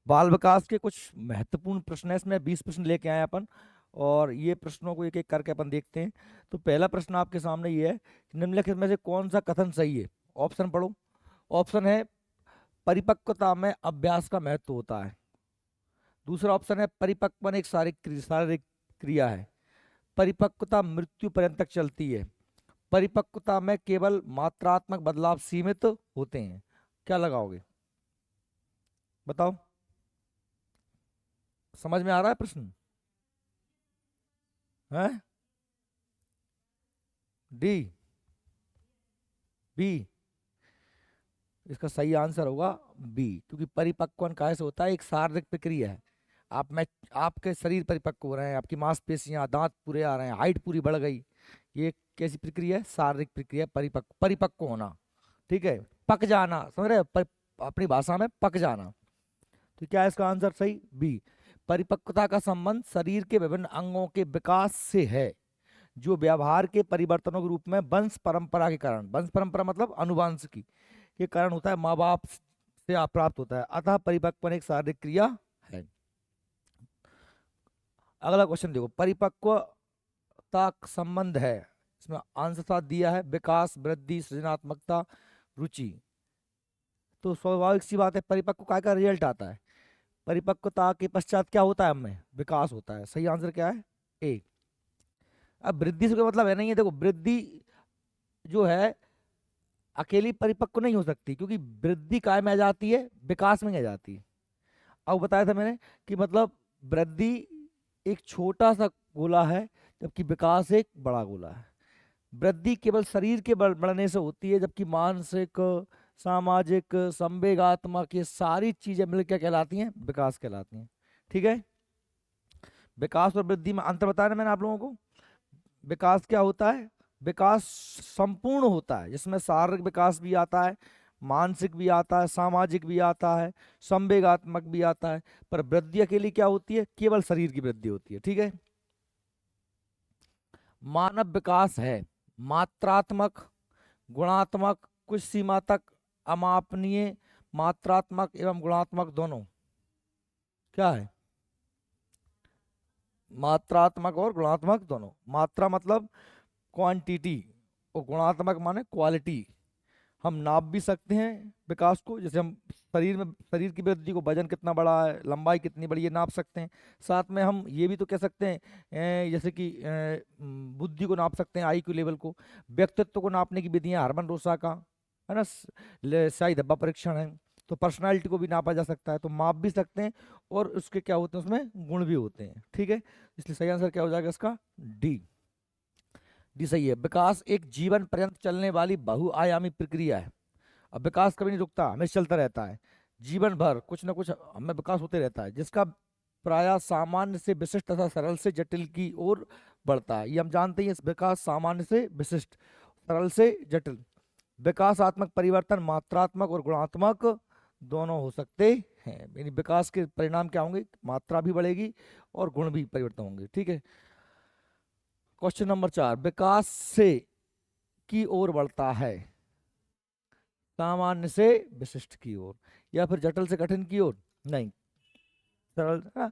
बाल विकास के कुछ महत्वपूर्ण प्रश्न है इसमें, 20 प्रश्न लेके आए अपन, और ये प्रश्नों को एक एक करके अपन देखते हैं। तो पहला प्रश्न आपके सामने ये है कि निम्नलिखित में से कौन सा कथन सही है। ऑप्शन पढ़ो। ऑप्शन है परिपक्वता में अभ्यास का महत्व होता है। दूसरा ऑप्शन है परिपक्वन एक शारीरिक शारीरिक क्रिया है। परिपक्वता मृत्यु पर्यंत तक चलती है। परिपक्वता में केवल मात्रात्मक बदलाव सीमित होते हैं। क्या लगाओगे, बताओ। समझ में आ रहा है प्रश्न? है डी, बी। इसका सही आंसर होगा बी, क्योंकि परिपक्वन कैसे होता है, एक शारीरिक प्रक्रिया है। आप में आपके शरीर परिपक्व हो रहे हैं, आपकी मांसपेशियां दांत पूरे आ रहे हैं, हाइट पूरी बढ़ गई। ये कैसी प्रक्रिया है? शारीरिक प्रक्रिया, परिपक्व परिपक्व होना। ठीक है, पक जाना, समझ रहे हो? अपनी भाषा में पक जाना। तो क्या है इसका आंसर सही? बी। परिपक्वता का संबंध शरीर के विभिन्न अंगों के विकास से है, जो व्यवहार के परिवर्तनों के रूप में वंश परंपरा के कारण, वंश परंपरा मतलब अनुवांशिकी के कारण होता है, माँ बाप से प्राप्त होता है। अतः परिपक्वन एक शारीरिक क्रिया है। अगला क्वेश्चन देखो, परिपक्वता का संबंध है, इसमें आंसर साथ दिया है विकास, वृद्धि, सृजनात्मकता, रुचि। तो स्वाभाविक सी बात है, परिपक्व काय का रिजल्ट आता है। परिपक्वता के पश्चात क्या होता है हमें? विकास होता है। सही आंसर क्या है? ए। अब वृद्धि से कोई मतलब है नहीं है, देखो वृद्धि जो है अकेली परिपक्व नहीं हो सकती, क्योंकि वृद्धि काय में आ जाती है? विकास में आ जाती है। अब बताया था मैंने कि मतलब वृद्धि एक छोटा सा गोला है, जबकि विकास एक बड़ा गोला है। वृद्धि केवल शरीर के बढ़ने से होती है, जबकि मानसिक, सामाजिक, संवेगात्मक, ये सारी चीजें मिलकर क्या कहलाती हैं? विकास कहलाती हैं। ठीक है, विकास और वृद्धि में अंतर बताया ना मैंने आप लोगों को। विकास क्या होता है? विकास संपूर्ण होता है, जिसमें शारीरिक विकास भी आता है, मानसिक भी आता है, सामाजिक भी आता है, संवेगात्मक भी आता है। पर वृद्धि अकेली क्या होती है? केवल शरीर की वृद्धि होती है। ठीक है, मानव विकास है मात्रात्मक, गुणात्मक, कुछ सीमा तक अमापनीय, मात्रात्मक एवं गुणात्मक दोनों। क्या है? मात्रात्मक और गुणात्मक दोनों। मात्रा मतलब क्वांटिटी, और गुणात्मक माने क्वालिटी। हम नाप भी सकते हैं विकास को, जैसे हम शरीर की वृद्धि को, वजन कितना बड़ा है, लंबाई कितनी बड़ी है, नाप सकते हैं। साथ में हम ये भी तो कह सकते हैं, जैसे कि बुद्धि को नाप सकते हैं, आईक्यू लेवल को। व्यक्तित्व को नापने की विधियां हरमन रोसा का है ना, शाही धब्बा परीक्षण है। तो पर्सनालिटी को भी नापा जा सकता है, तो माप भी सकते हैं, और उसके क्या होते हैं, उसमें गुण भी होते हैं। ठीक है, इसलिए सही आंसर क्या हो जाएगा इसका? डी। डी सही है। विकास एक जीवन पर्यंत चलने वाली बहुआयामी प्रक्रिया है। अब विकास कभी नहीं रुकता, हमेशा चलता रहता है। जीवन भर कुछ ना कुछ हमें विकास होते रहता है, जिसका प्राय सामान्य से विशिष्ट तथा सरल से जटिल की ओर बढ़ता है। ये हम जानते हैं, इस विकास सामान्य से विशिष्ट, सरल से जटिल। विकासात्मक परिवर्तन मात्रात्मक और गुणात्मक दोनों हो सकते हैं। यानी विकास के परिणाम क्या होंगे? मात्रा भी बढ़ेगी और गुण भी परिवर्तन होंगे। ठीक है, क्वेश्चन नंबर 4, विकास से की ओर बढ़ता है सामान्य से विशिष्ट की ओर, या फिर जटिल से कठिन की ओर? नहीं, सरल, हाँ,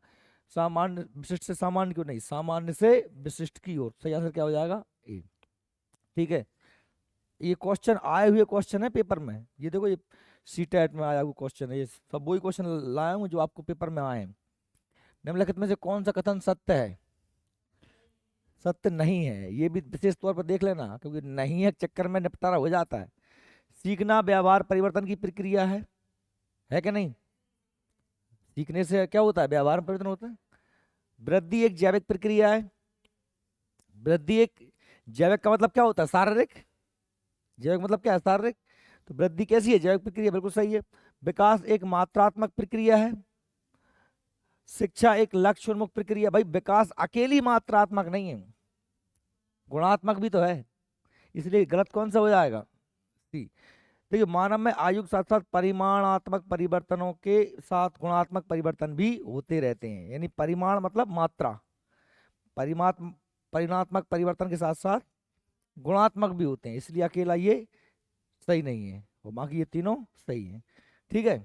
सामान्य विशिष्ट से सामान्य की ओर नहीं, सामान्य से विशिष्ट की ओर। सही आंसर क्या हो जाएगा? ए। ठीक है, ये क्वेश्चन आए हुए क्वेश्चन है पेपर में, ये देखो, ये सी टेट में आया हुआ क्वेश्चन है, ये सब वही क्वेश्चन लाया हूँ जो आपको पेपर में आए हैं। निम्नलिखित में से कौन सा कथन सत्य है? सत्य नहीं है, ये भी विशेष तौर पर देख लेना, क्योंकि नहीं है चक्कर में निपटारा हो जाता है। सीखना व्यवहार परिवर्तन की प्रक्रिया है कि नहीं? सीखने से क्या होता है? व्यवहार में परिवर्तन होता है। वृद्धि एक जैविक प्रक्रिया है। वृद्धि एक जैविक का मतलब क्या होता है? शारीरिक। जैविक मतलब क्या है? शारीरिक। तो वृद्धि कैसी है? जैविक प्रक्रिया, बिल्कुल सही है। विकास एक मात्रात्मक प्रक्रिया है। शिक्षा एक लक्ष्य उन्मुख प्रक्रिया। भाई विकास अकेली मात्रात्मक नहीं है, गुणात्मक भी तो है, इसलिए गलत कौन सा हो जाएगा? सी। देखिए, मानव में आयु के साथ साथ परिमाणात्मक परिवर्तनों के साथ गुणात्मक परिवर्तन भी होते रहते हैं। यानी परिमाण मतलब मात्रा, परिमात्म परिमाणात्मक परिवर्तन के साथ साथ गुणात्मक भी होते हैं, इसलिए अकेला ये सही नहीं है, और बाकी ये तीनों सही है। ठीक है,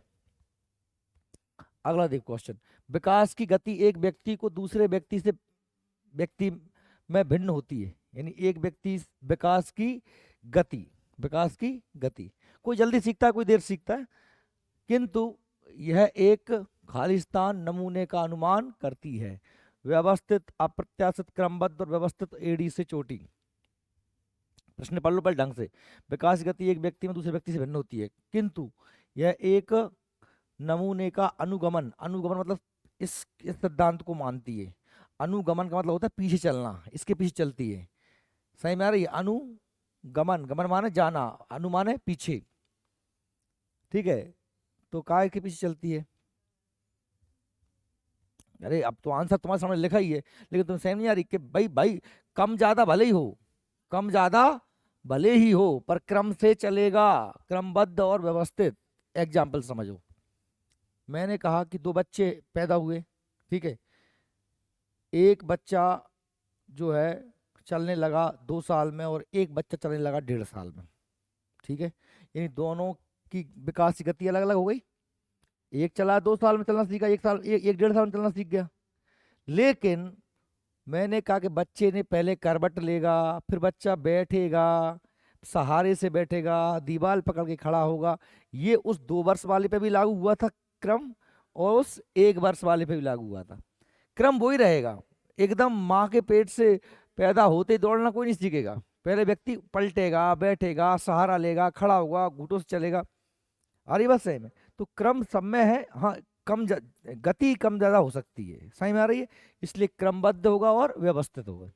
अगला देख क्वेश्चन, विकास की गति एक व्यक्ति को दूसरे व्यक्ति में भिन्न होती है। यानी एक व्यक्ति गति विकास की गति, कोई जल्दी सीखता है कोई देर सीखता है, किंतु यह एक खालिस्तान नमूने का अनुमान करती है। व्यवस्थित, अप्रत्याशित, क्रमबद्ध और व्यवस्थित एडी से चोटी। प्रश्न पढ़ लो पहले ढंग से। विकास की गति एक व्यक्ति में दूसरे व्यक्ति से भिन्न होती है, किंतु यह एक नमूने का अनुगमन, अनुगमन मतलब इस सिद्धांत को मानती है। अनुगमन का मतलब होता है पीछे चलना, इसके पीछे चलती है। सही में आ रही है? अनुगमन, गमन माने जाना, अनु माने पीछे, ठीक है। तो काय के पीछे चलती है? अरे अब तो आंसर तुम्हारे सामने लिखा ही है, लेकिन तुम समझ नहीं आ रही कि भाई भाई कम ज्यादा भले ही हो, कम ज्यादा भले ही हो, पर क्रम से चलेगा, क्रमबद्ध और व्यवस्थित। एग्जाम्पल समझो, मैंने कहा कि दो बच्चे पैदा हुए, ठीक है। एक बच्चा जो है चलने लगा 2 साल में और एक बच्चा चलने लगा 1.5 साल में, ठीक है। यानी दोनों की विकास की गति अलग अलग हो गई। एक चला 2 साल में चलना सीखा, एक 1.5 साल में चलना सीख गया। लेकिन मैंने कहा कि बच्चे ने पहले करवट लेगा, फिर बच्चा बैठेगा, सहारे से बैठेगा, दीवार पकड़ के खड़ा होगा। ये उस 2 वर्ष वाले पे भी लागू हुआ था क्रम, और उस 1 वर्ष वाले पे भी लागू हुआ था। क्रम वही रहेगा एकदम। माँ के पेट से पैदा होते ही दौड़ना कोई नहीं सीखेगा। पहले व्यक्ति पलटेगा, बैठेगा, सहारा लेगा, खड़ा होगा, घुटनों से चलेगा। अरे बस सही में तो क्रम सब में है, हाँ गति कम ज्यादा हो सकती है। सही में आ रही है? इसलिए क्रमबद्ध होगा और व्यवस्थित होगा।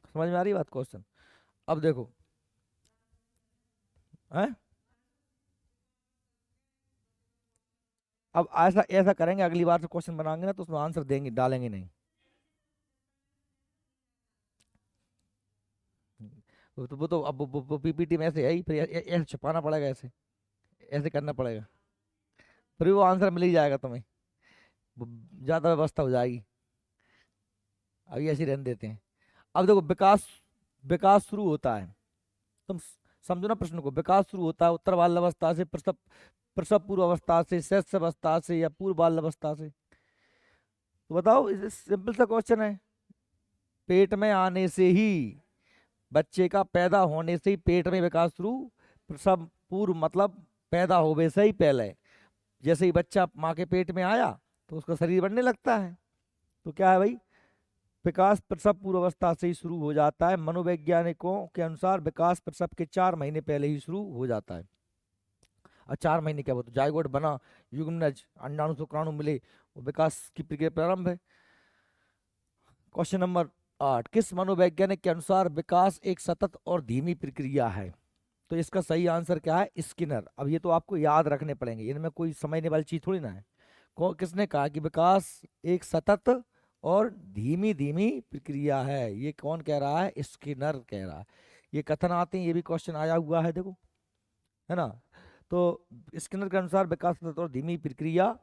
समझ में आ रही है बात? क्वेश्चन अब देखो है। अब ऐसा ऐसा करेंगे, अगली बार से क्वेश्चन बनाएंगे ना तो उसमें आंसर देंगे, डालेंगे नहीं। वो तो अब पीपीटी में ऐसे है ही, फिर ऐसे छुपाना पड़ेगा, ऐसे ऐसे करना पड़ेगा, फिर वो आंसर मिल ही जाएगा तुम्हें, वो ज्यादा व्यवस्था हो जाएगी। अभी ऐसे ही रहने देते हैं। अब देखो, विकास विकास शुरू होता है, तुम समझो ना प्रश्न को। विकास शुरू होता है उत्तर बाल अवस्था से, प्रसव प्रसव पूर्व अवस्था से, शैशव अवस्था से, या पूर्व बाल अवस्था से। तो बताओ, सिंपल सा क्वेश्चन है। पेट में आने से ही, बच्चे का पैदा होने से ही पेट में विकास शुरू। प्रसव पूर्व मतलब पैदा होने से ही पहले, जैसे ही बच्चा माँ के पेट में आया तो उसका शरीर बनने लगता है। तो क्या है भाई, विकास प्रसव पूर्व अवस्था से ही शुरू हो जाता है। मनोवैज्ञानिकों के अनुसार विकास प्रसव के 4 महीने पहले ही शुरू हो जाता है। और 4 महीने क्या बोलते, जाइगोट बना, युग्मनज, अंडाणु शुक्राणु मिले, वो विकास की प्रक्रिया प्रारंभ है। क्वेश्चन नंबर 8, किस मनोवैज्ञानिक के अनुसार विकास एक सतत और धीमी प्रक्रिया है? तो इसका सही आंसर क्या है? स्किनर। अब ये तो आपको याद रखने पड़ेंगे, इनमें कोई समझने वाली चीज थोड़ी ना है। किसने कहा कि विकास एक सतत और धीमी धीमी प्रक्रिया है? ये कौन कह रहा है? स्किनर कह रहा है। ये कथन आते हैं, ये भी क्वेश्चन आया हुआ है, देखो, है ना। तो स्किनर के अनुसार विकास सतत और धीमी प्रक्रिया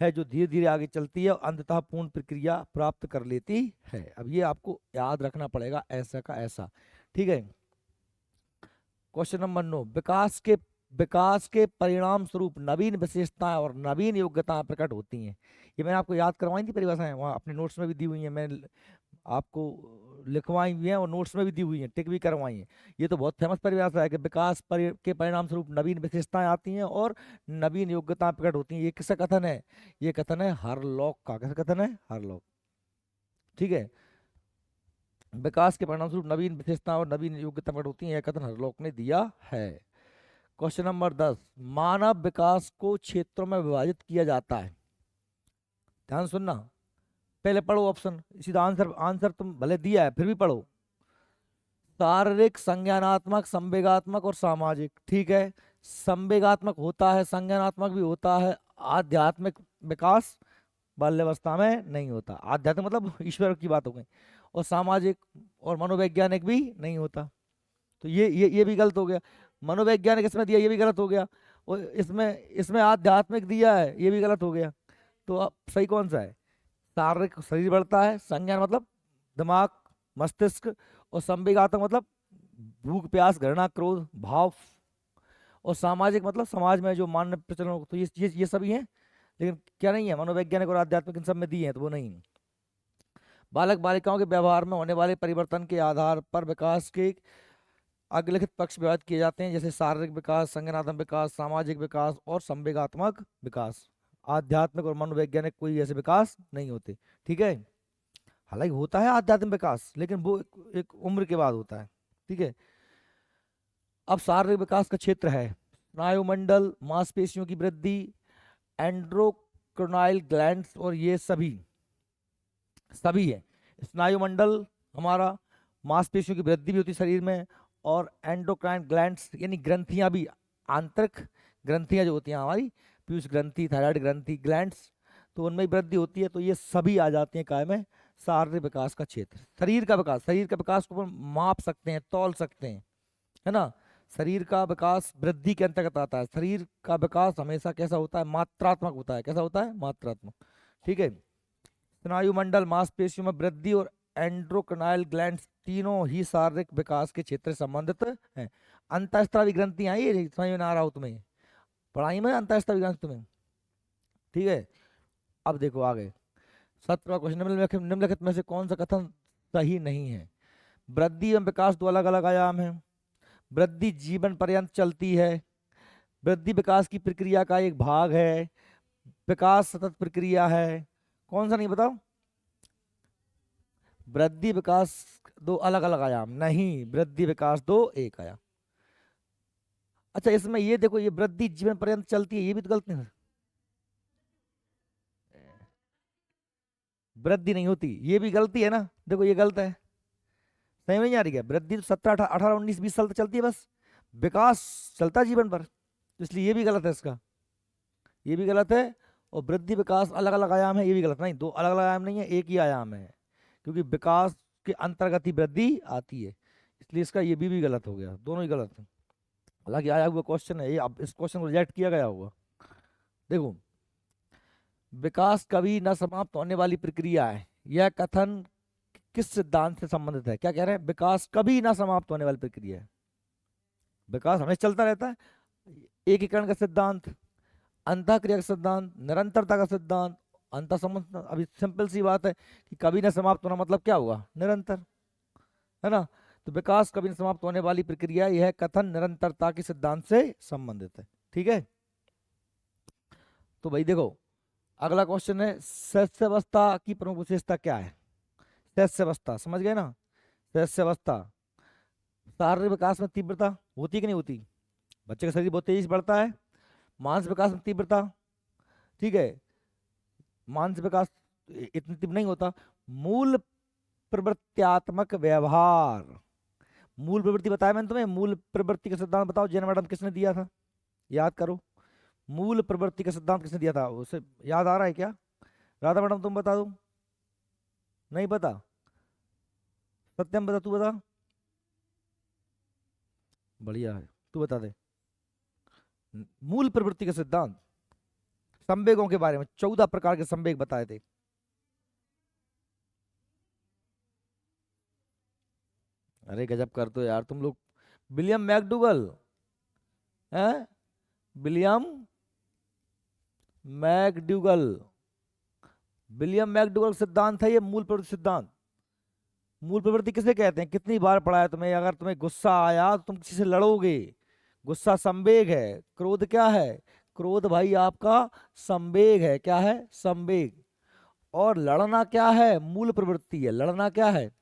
है, जो धीरे धीरे आगे चलती है और अंततः पूर्ण प्रक्रिया प्राप्त कर लेती है। अब ये आपको याद रखना पड़ेगा, ऐसा का ऐसा, ठीक है। क्वेश्चन नंबर 9, विकास के परिणाम स्वरूप नवीन विशेषताएं और नवीन योग्यताएं प्रकट होती हैं। ये मैंने आपको याद करवाई थी परिभाषाएं, वहाँ अपने नोट्स में भी दी हुई हैं, मैं आपको लिखवाई हुई हैं और नोट्स में भी दी हुई हैं, टिक भी करवाई हैं। ये तो बहुत फेमस परिभाषा है कि के परिणाम स्वरूप नवीन विशेषताएं आती हैं और नवीन योग्यताएं प्रकट होती हैं। ये किसका कथन है? ये कथन है हारलॉक का। किसका कथन है? हारलॉक, ठीक है। विकास के परिणाम स्वरूप नवीन विशेषताएं और नवीन योग्यता प्रकट होती हैं, यह कथन हारलॉक ने दिया है। क्वेश्चन नंबर 10, मानव विकास को क्षेत्रों में विभाजित किया जाता है। ध्यान सुनना, पहले पढ़ो ऑप्शन, सीधा आंसर आंसर तुम भले दिया है फिर भी पढ़ो। शारीरिक, संज्ञानात्मक, संवेगात्मक और सामाजिक, ठीक है। संवेगात्मक होता है, संज्ञानात्मक भी होता है। आध्यात्मिक विकास बाल्यावस्था में नहीं होता। आध्यात्मिक मतलब ईश्वर की बात हो गई। और सामाजिक और मनोवैज्ञानिक भी नहीं होता। तो ये भी गलत हो गया। मनोवैज्ञानिक इसमें दिया, ये भी गलत हो गया। और इसमें इसमें आध्यात्मिक दिया है, ये भी गलत हो गया। तो अब सही कौन सा है? शारीरिक शरीर बढ़ता है, संज्ञान मतलब दिमाग, मस्तिष्क, और संवेगात्मक मतलब भूख, प्यास, घृणा, क्रोध, भाव, और सामाजिक मतलब समाज में जो मान्य प्रचलन हो, तो ये सभी हैं लेकिन क्या नहीं है, मनोवैज्ञानिक और आध्यात्मिक इन सब में दिए हैं तो वो नहीं। बालक बालिकाओं के व्यवहार में होने वाले परिवर्तन के आधार पर विकास के अग्रलिखित पक्ष व्यवहार किए जाते हैं, जैसे शारीरिक विकास, संज्ञानात्मक विकास, सामाजिक विकास और संवेगात्मक विकास। आध्यात्मिक और मनोवैज्ञानिक कोई ऐसे विकास नहीं होते, ठीक है। हालांकि होता है आध्यात्मिक विकास, लेकिन वो एक उम्र के बाद होता है, ठीक है। अब शारीरिक विकास का क्षेत्र है स्नायुमंडल, मांसपेशियों की वृद्धि, एंड्रोक्रोनाइल ग्लैंड्स, और ये सभी सभी है। स्नायुमंडल हमारा, मांसपेशियों की वृद्धि भी होती है शरीर में, और एंडोक्राइन ग्लैंड्स यानी ग्रंथियां भी, आंतरिक ग्रंथियां जो होती हैं हमारी, पीयूष ग्रंथि, थायराइड ग्रंथि, ग्लैंड्स, तो उनमें वृद्धि होती है। तो ये सभी आ जाते हैं काय में, शारीरिक विकास का क्षेत्र। शरीर का विकास, शरीर का विकास को अपन माप सकते हैं, तौल सकते हैं, है ना। शरीर का विकास वृद्धि के अंतर्गत आता है। शरीर का विकास हमेशा कैसा होता है, मात्रात्मक होता है। कैसा होता है, मात्रात्मक, ठीक है। स्नायुमंडल, मांसपेशियों में वृद्धि और एंड्रोक्राइनल ग्लैंड्स तीनों ही शारीरिक विकास के क्षेत्र से संबंधित हैं। अंतःस्त्रावी ग्रंथियां, ये समझ में ना आ रहा हो तुम्हें, पढ़ाई में अंतःस्त्रावी ग्रंथि तुम्हें, ठीक है। अब देखो आगे 17वां क्वेश्चन, निम्नलिखित में से कौन सा कथन सही नहीं है। वृद्धि एवं विकास दो अलग अलग आयाम हैं। वृद्धि जीवन पर्यंत चलती है। वृद्धि विकास की प्रक्रिया का एक भाग है। विकास सतत प्रक्रिया है। कौन सा नहीं बताओ। वृद्धि विकास दो अलग अलग आयाम नहीं, वृद्धि विकास दो एक आयाम। अच्छा इसमें ये देखो, ये वृद्धि जीवन पर्यंत चलती है, ये भी तो गलत नहीं है। वृद्धि नहीं होती, ये भी गलती है ना, देखो ये गलत है, समझ में नहीं आ रही क्या। वृद्धि तो 17 18 19 20 साल तक चलती है बस, विकास चलता है जीवन भर, तो इसलिए ये भी गलत है इसका, ये भी गलत है। और वृद्धि विकास अलग अलग आयाम है, ये भी गलत नहीं, दो अलग अलग आयाम नहीं है, एक ही आयाम है, क्योंकि विकास के अंतर्गत ही वृद्धि आती है, इसलिए इसका ये भी गलत हो गया, दोनों ही गलत है। हालांकि आया हुआ क्वेश्चन है ये, अब इस क्वेश्चन को रिजेक्ट किया गया होगा। देखो, विकास कभी न समाप्त होने वाली प्रक्रिया है, यह कथन किस सिद्धांत से संबंधित है। क्या कह रहे हैं, विकास कभी ना समाप्त होने वाली प्रक्रिया है, विकास हमेशा चलता रहता है। एकीकरण का सिद्धांत, अंतःक्रिया का सिद्धांत, निरंतरता का सिद्धांत, अंतर संबंध। अभी सिंपल सी बात है कि कभी ना समाप्त होना मतलब क्या हुआ, निरंतर, है ना। तो विकास कभी न समाप्त होने वाली प्रक्रिया, यह कथन निरंतरता के सिद्धांत से संबंधित है, ठीक है। तो भाई देखो, अगला क्वेश्चन है शैशवावस्था की प्रमुख विशेषता क्या है। शैशवावस्था समझ गए ना। शैशवावस्था, शारीरिक विकास में तीव्रता होती है कि नहीं होती, बच्चे का शरीर बहुत तेजी से बढ़ता है। मानसिक विकास में तीव्रता, ठीक है, मानसिक विकास इतनी तीव्र नहीं होता। मूल प्रवृत्त्यात्मक व्यवहार, मूल प्रवृत्ति बताया मैंने तुम्हें, मूल प्रवृत्ति का सिद्धांत बताओ, जैन मैडम किसने दिया था, याद करो। मूल प्रवृत्ति का सिद्धांत किसने दिया था, उसे याद आ रहा है क्या। राधा मैडम तुम बता दो, नहीं पता, सत्यम बता, तू बता, बढ़िया है, तू बता दे। मूल प्रवृत्ति का सिद्धांत, संवेगों के बारे में 14 प्रकार के संवेग बताए थे। अरे गजब कर तो यार तुम लोग। विलियम मैकडूगल है, विलियम मैकडूगल, विलियम मैकडूगल सिद्धांत है ये मूल प्रवृत्ति सिद्धांत। मूल प्रवृत्ति किसे कहते हैं, कितनी बार पढ़ा है तुम्हें। अगर तुम्हें गुस्सा आया तो तुम किसी से लड़ोगे, गुस्सा संवेग है। क्रोध क्या है, क्रोध भाई आपका संवेग है, क्या है, संवेग। और लड़ना क्या है, मूल प्रवृत्ति है। लड़ना क्या है,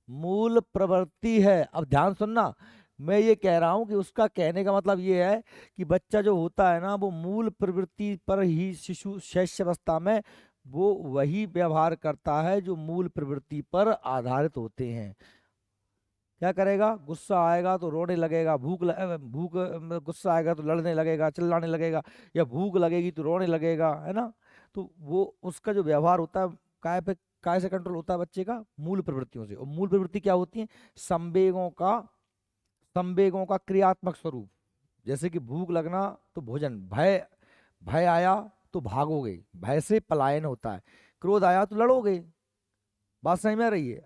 मूल प्रवृत्ति है। अब ध्यान सुनना, मैं ये कह रहा हूं कि उसका कहने का मतलब ये है कि बच्चा जो होता है ना, वो मूल प्रवृत्ति पर ही, शिशु शैशवावस्था में वो वही व्यवहार करता है जो मूल प्रवृत्ति पर आधारित होते हैं। क्या करेगा, गुस्सा आएगा तो रोने लगेगा, गुस्सा आएगा तो लड़ने लगेगा, चिल्लाने लगेगा, या भूख लगेगी तो रोने लगेगा, है ना। तो वो उसका जो व्यवहार होता है, काय से कंट्रोल होता है बच्चे का, मूल प्रवृत्तियों से। और मूल प्रवृत्ति क्या होती है, संवेगों का क्रियात्मक स्वरूप। जैसे कि भूख लगना तो भोजन, भय भय आया तो भागोगे, भय से पलायन होता है। क्रोध आया तो लड़ोगे, बात समझ में आ रही है।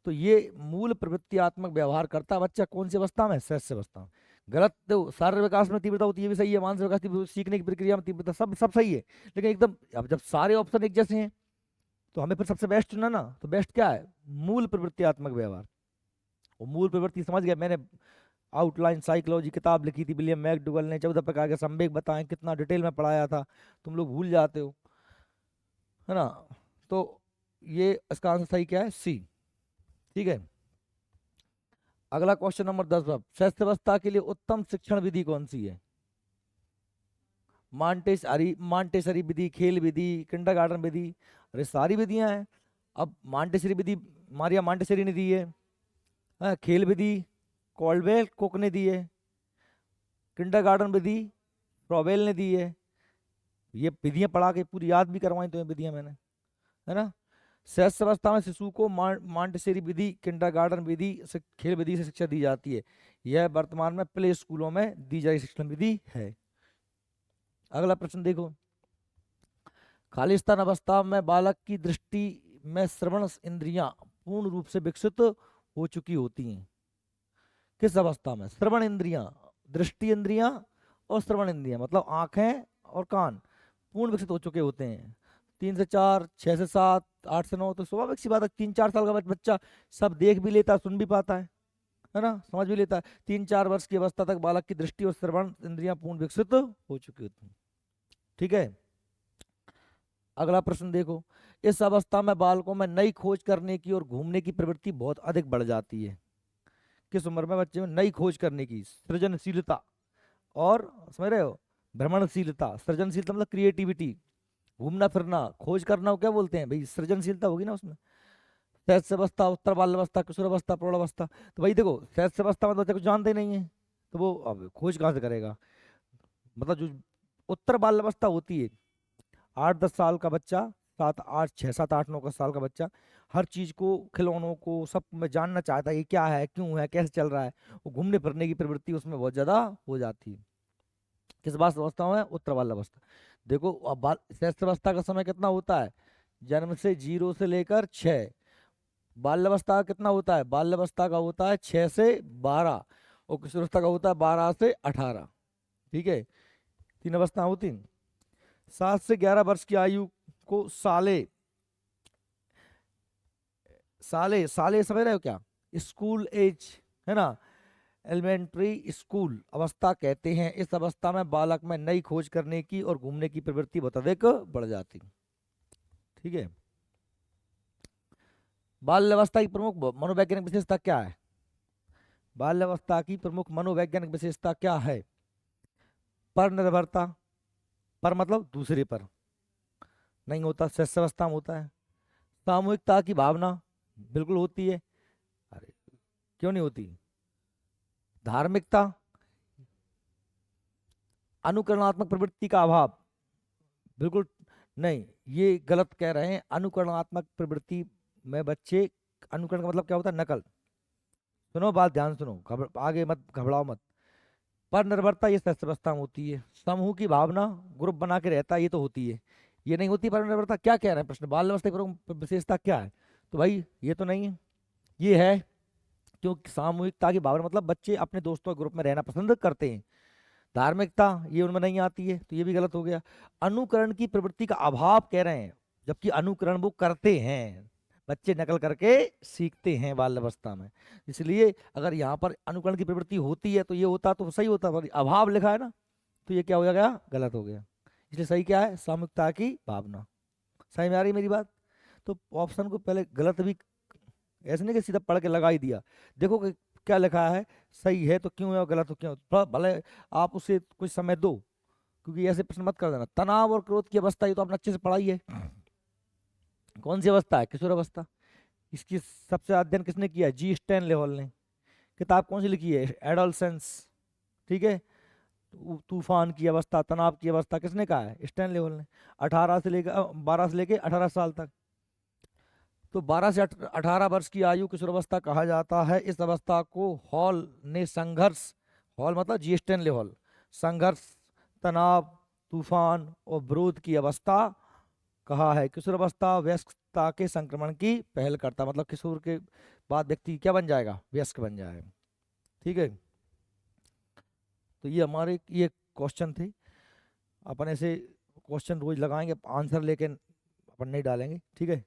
तो ये मूल प्रवृत्तियात्मक व्यवहार करता है बच्चा, कौन सी अवस्था में, शैशव अवस्था में। गलत, देखो शारीरिक विकास में तीव्रता होती है, ये भी सही है, मानसिक विकास सीखने की प्रक्रिया में तीव्रता, सब सब सही है। लेकिन एकदम अब जब सारे ऑप्शन एक जैसे हैं तो हमें फिर सबसे बेस्ट चुना ना, तो बेस्ट क्या है, मूल प्रवृत्तियात्मक व्यवहार। वो मूल प्रवृत्ति समझ गया मैंने, आउटलाइन साइकोलॉजी किताब लिखी थी विलियम मैकडूगल ने, 14 प्रकार के संवेग बताएं, कितना डिटेल में पढ़ाया था, तुम लोग भूल जाते हो, है ना। तो ये इसका आंसर सही क्या है, सी। ठीक है, अगला क्वेश्चन नंबर 10 अब, स्वास्थ्यावस्था के लिए उत्तम शिक्षण विधि कौन सी है? मांटेसरी विधि, खेल विधि, किंडरगार्टन विधि, अरे सारी विधियां हैं। अब मांटेसरी विधि मारिया मांटेसरी ने दी है, खेल विधि कॉल्डवेल कुक ने दी है, किंडरगार्टन विधि फ्रॉबेल ने दी है। ये विधियां पढ़ा के पूरी याद भी करवाई तो विधियां मैंने, है ना। शैशव अवस्था में शिशु को मांटेसरी विधि, किंडरगार्टन विधि, खेल विधि से शिक्षा दी जाती है। यह वर्तमान में प्ले स्कूलों में दी जाती शिक्षण विधि है। अगला प्रश्न देखो, खालिस्तान अवस्था में बालक की दृष्टि में श्रवण इंद्रियां पूर्ण रूप से विकसित हो चुकी होती हैं। किस अवस्था में? श्रवण इंद्रियां, दृष्टि इंद्रियां और श्रवण इंद्रियां, मतलब आंखें और कान पूर्ण विकसित हो चुके होते हैं। 3 से 4, 6 से 7, 8 से 9, तो स्वाभाविक सी बात है 3-4 साल का बच्चा सब देख भी लेता, सुन भी पाता है ना, समझ भी लेता है। 3-4 वर्ष की अवस्था तक बालक की दृष्टि और श्रवण इंद्रियां पूर्ण विकसित हो चुकी होती हैं। ठीक है, अगला प्रश्न देखो, इस अवस्था में बालकों में नई खोज करने की और घूमने की प्रवृत्ति बहुत अधिक बढ़ जाती है। किस उम्र में बच्चे में नई खोज करने की, सृजनशीलता और, समझ रहे हो, भ्रमणशीलता, सृजनशीलता मतलब क्रिएटिविटी, घूमना फिरना, खोज करना को क्या बोलते हैं भाई, सृजनशीलता होगी ना उसमें। शैशव अवस्था, उत्तर बाल अवस्था, किशोर अवस्था, प्रौढ़ अवस्था, तो भाई देखो शैशव अवस्था में तो बच्चे कुछ जानते ही नहीं है, तो वो अब खोज कहाँ से करेगा। मतलब जो उत्तर बाल अवस्था होती है, 8-10 साल का बच्चा, 7-8 6 7 8 9 साल का बच्चा हर चीज को, खिलौनों को, सब में जानना चाहता है, ये क्या है, क्यों है, कैसे चल रहा है। वो घूमने फिरने की प्रवृत्ति उसमें बहुत ज्यादा हो जाती है। किस बात अवस्था में? उत्तर बाल अवस्था। देखो अब बाल शैशव अवस्था का समय कितना होता है, जन्म से 0 से लेकर 6। बाल्यावस्था का कितना होता है? बाल्यावस्था का होता है 6 से 12, और किशोरावस्था का होता है 12 से 18। ठीक है, 3 अवस्था होती हैं। 7 से 11 वर्ष की आयु को साले, साले साले समझ रहे हो क्या, स्कूल एज, है ना, एलिमेंट्री स्कूल अवस्था कहते हैं। इस अवस्था में बालक में नई खोज करने की और घूमने की प्रवृत्ति बहुत अधिक बढ़ जाती। ठीक है, बाल्यावस्था की प्रमुख मनोवैज्ञानिक विशेषता क्या है? बाल्यावस्था की प्रमुख मनोवैज्ञानिक विशेषता क्या है? पर निर्भरता, पर मतलब दूसरे पर नहीं होता, शैशवावस्था में होता है। सामूहिकता की भावना बिल्कुल होती है, अरे क्यों नहीं होती। धार्मिकता, अनुकरणात्मक प्रवृत्ति का अभाव, बिल्कुल नहीं, ये गलत कह रहे हैं। अनुकरणात्मक प्रवृत्ति में बच्चे, अनुकरण का मतलब क्या होता है, नकल। सुनो बात ध्यान सुनो, आगे मत घबराओ मत। पर निर्भरता ये शैशवावस्था में होती है। समूह की भावना, ग्रुप बना के रहता है, ये तो होती है, ये नहीं होती पर निर्भरता। क्या कह रहे हैं प्रश्न, बाल अवस्था की प्रमुख विशेषता क्या है, तो भाई ये तो नहीं है, ये है। क्योंकि सामूहिकता की भावना मतलब बच्चे अपने दोस्तों के ग्रुप में रहना पसंद करते हैं। धार्मिकता ये उनमें नहीं आती है, तो ये भी गलत हो गया। अनुकरण की प्रवृत्ति का अभाव कह रहे हैं, जबकि अनुकरण वो करते हैं, बच्चे नकल करके सीखते हैं बाल अवस्था में। इसलिए अगर यहाँ पर अनुकरण की प्रवृत्ति होती है तो ये होता तो सही होता, पर अभाव लिखा है ना, तो ये क्या हो गया, गलत हो गया। इसलिए सही क्या है, सामूहिकता की भावना। सही में आ रही मेरी बात? तो ऑप्शन को पहले गलत भी ऐसे नहीं कि सीधा पढ़ के लगा ही दिया, देखो कि क्या लिखा है, सही है तो क्यों है और गलत तो क्यों है। थोड़ा भले आप उसे कुछ समय दो, क्योंकि ऐसे प्रश्न मत कर देना। तनाव और क्रोध की अवस्था, ये तो आपने अच्छे से पढ़ाई है। कौन सी अवस्था है? किशोर अवस्था। इसकी सबसे अध्ययन किसने किया है? जी स्टैन लेवल ने। किताब कौन सी लिखी है? एडोलसेंस। ठीक है, तूफान की अवस्था, तनाव की अवस्था किसने कहा है? स्टैन लेवल ने। 12 से लेकर 18 साल तक। तो 12 से 18 वर्ष की आयु किशोरावस्था कहा जाता है। इस अवस्था को हॉल ने संघर्ष, हॉल मतलब जी स्टैन लेवल, संघर्ष, तनाव, तूफान और विरोध की अवस्था कहा है। किशोरावस्था वयस्कता के संक्रमण की पहल करता, मतलब किशोर के बाद व्यक्ति क्या बन जाएगा? वयस्क बन जाएगा। ठीक है, तो ये हमारे ये क्वेश्चन थे। अपन ऐसे क्वेश्चन रोज लगाएंगे, आंसर लेकिन अपन नहीं डालेंगे, ठीक है।